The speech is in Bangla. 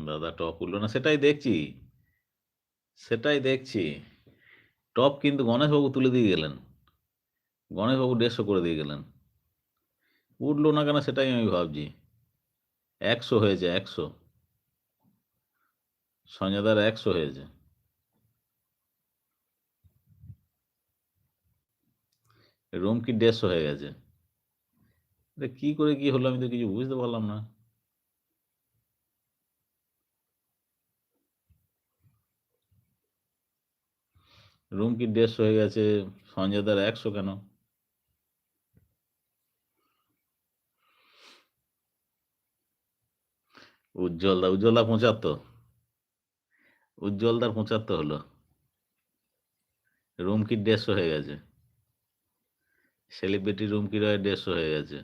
দাদা টপ উঠলো না, সেটাই দেখছি, সেটাই দেখছি। টপ কিন্তু গণেশবাবু তুলে দিয়ে গেলেন, গণেশবাবু 150 করে দিয়ে গেলেন। উঠলো না কেন সেটাই আমি ভাবছি। 100 হয়েছে, 100। সঞ্জয়দার 100 হয়েছে। রুমকি 150 হয়ে গেছে। এটা কি করে কি হলো আমি তো কিছু বুঝতে পারলাম না। রুমকি 150 হয়ে গেছে, সঞ্জয়দার 100 কেন? উজ্জ্বলদা, উজ্জ্বলদা 75, উজ্জ্বলদার 75 হলো। রুমকির 150 হয়ে গেছে, সেলিব্রিটি রুমকির 150 হয়ে গেছে।